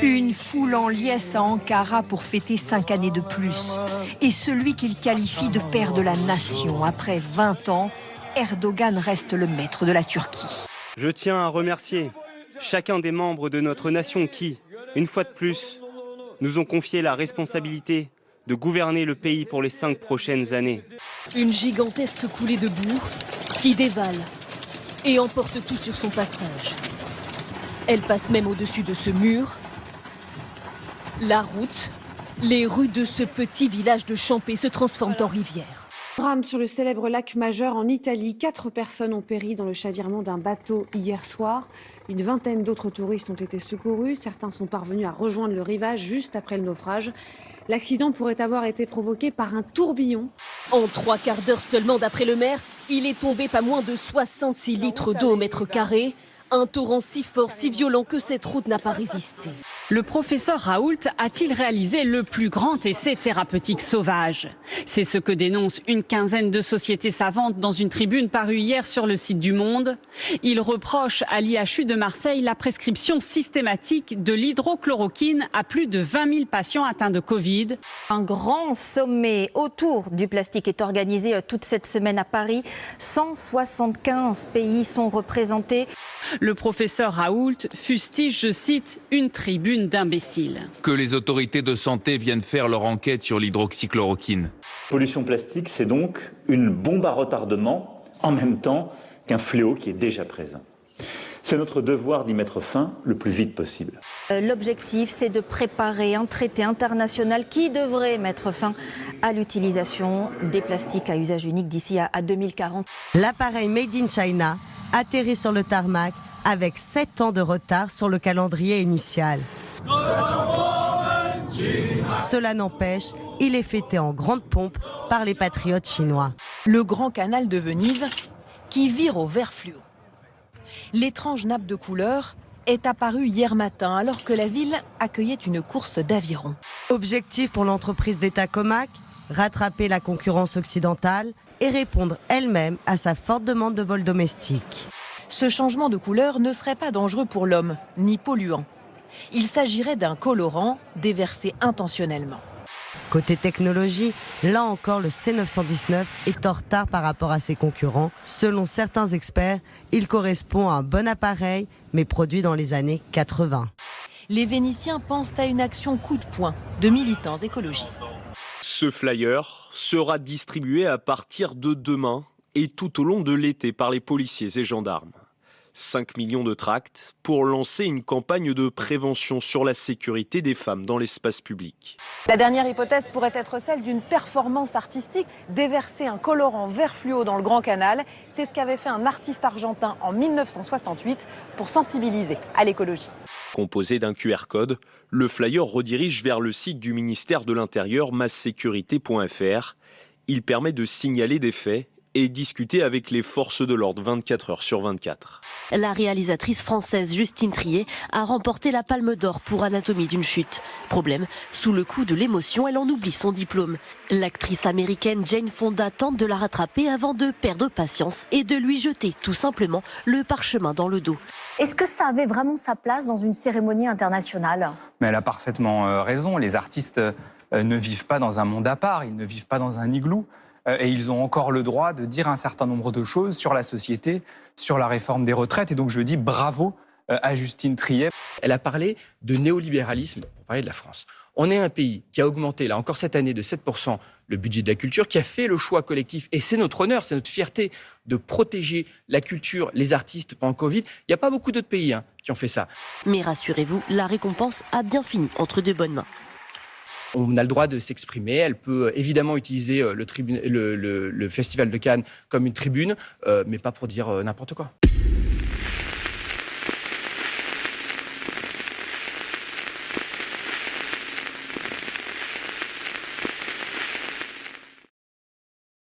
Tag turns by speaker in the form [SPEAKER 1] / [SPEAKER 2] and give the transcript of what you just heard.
[SPEAKER 1] Une foule en liesse à Ankara pour fêter 5 années de plus. Et celui qu'il qualifie de père de la nation, après 20 ans, Erdogan reste le maître de la Turquie.
[SPEAKER 2] Je tiens à remercier chacun des membres de notre nation qui, une fois de plus, nous ont confié la responsabilité de gouverner le pays pour les 5 prochaines années.
[SPEAKER 3] Une gigantesque coulée de boue qui dévale et emporte tout sur son passage. Elle passe même au-dessus de ce mur. La route, les rues de ce petit village de Champé se transforment en rivière.
[SPEAKER 4] Drame sur le célèbre lac Majeur en Italie. 4 personnes ont péri dans le chavirement d'un bateau hier soir. Une vingtaine d'autres touristes ont été secourus. Certains sont parvenus à rejoindre le rivage juste après le naufrage. L'accident pourrait avoir été provoqué par un tourbillon.
[SPEAKER 3] En 3 quarts d'heure seulement d'après le maire, il est tombé pas moins de 66 litres d'eau au mètre carré. Un torrent si fort, si violent que cette route n'a pas résisté.
[SPEAKER 5] Le professeur Raoult a-t-il réalisé le plus grand essai thérapeutique sauvage? C'est ce que dénonce une quinzaine de sociétés savantes dans une tribune parue hier sur le site du Monde. Il reproche à l'IHU de Marseille la prescription systématique de l'hydrochloroquine à plus de 20 000 patients atteints de Covid.
[SPEAKER 6] Un grand sommet autour du plastique est organisé toute cette semaine à Paris. 175 pays sont représentés.
[SPEAKER 5] Le professeur Raoult fustige, je cite, une tribune d'imbéciles.
[SPEAKER 7] Que les autorités de santé viennent faire leur enquête sur l'hydroxychloroquine.
[SPEAKER 8] Pollution plastique, c'est donc une bombe à retardement en même temps qu'un fléau qui est déjà présent. C'est notre devoir d'y mettre fin le plus vite possible.
[SPEAKER 6] L'objectif, c'est de préparer un traité international qui devrait mettre fin à l'utilisation des plastiques à usage unique d'ici à 2040.
[SPEAKER 9] L'appareil Made in China atterrit sur le tarmac avec 7 ans de retard sur le calendrier initial. Cela n'empêche, il est fêté en grande pompe par les patriotes chinois.
[SPEAKER 1] Le grand canal de Venise qui vire au vert fluo. L'étrange nappe de couleur est apparue hier matin alors que la ville accueillait une course d'aviron.
[SPEAKER 9] Objectif pour l'entreprise d'État Comac, rattraper la concurrence occidentale et répondre elle-même à sa forte demande de vols domestiques.
[SPEAKER 1] Ce changement de couleur ne serait pas dangereux pour l'homme, ni polluant. Il s'agirait d'un colorant déversé intentionnellement.
[SPEAKER 9] Côté technologie, là encore le C919 est en retard par rapport à ses concurrents. Selon certains experts, il correspond à un bon appareil, mais produit dans les années 80.
[SPEAKER 1] Les Vénitiens pensent à une action coup de poing de militants écologistes.
[SPEAKER 10] Ce flyer sera distribué à partir de demain et tout au long de l'été par les policiers et gendarmes. 5 millions de tracts pour lancer une campagne de prévention sur la sécurité des femmes dans l'espace public.
[SPEAKER 1] La dernière hypothèse pourrait être celle d'une performance artistique, déverser un colorant vert fluo dans le Grand Canal. C'est ce qu'avait fait un artiste argentin en 1968 pour sensibiliser à l'écologie.
[SPEAKER 10] Composé d'un QR code, le flyer redirige vers le site du ministère de l'Intérieur massécurité.fr. Il permet de signaler des faits et discuter avec les forces de l'ordre 24 heures sur 24.
[SPEAKER 3] La réalisatrice française Justine Triet a remporté la Palme d'Or pour Anatomie d'une chute. Problème, sous le coup de l'émotion, elle en oublie son diplôme. L'actrice américaine Jane Fonda tente de la rattraper avant de perdre patience et de lui jeter tout simplement le parchemin dans le dos.
[SPEAKER 11] Est-ce que ça avait vraiment sa place dans une cérémonie internationale ?
[SPEAKER 12] Mais elle a parfaitement raison. Les artistes ne vivent pas dans un monde à part, ils ne vivent pas dans un igloo. Et ils ont encore le droit de dire un certain nombre de choses sur la société, sur la réforme des retraites. Et donc je dis bravo à Justine Triet.
[SPEAKER 13] Elle a parlé de néolibéralisme pour parler de la France. On est un pays qui a augmenté, là encore cette année, de 7% le budget de la culture, qui a fait le choix collectif, et c'est notre honneur, c'est notre fierté, de protéger la culture, les artistes pendant le Covid. Il n'y a pas beaucoup d'autres pays qui ont fait ça.
[SPEAKER 3] Mais rassurez-vous, la récompense a bien fini entre de bonnes mains.
[SPEAKER 13] On a le droit de s'exprimer. Elle peut évidemment utiliser le Festival de Cannes comme une tribune, mais pas pour dire n'importe quoi.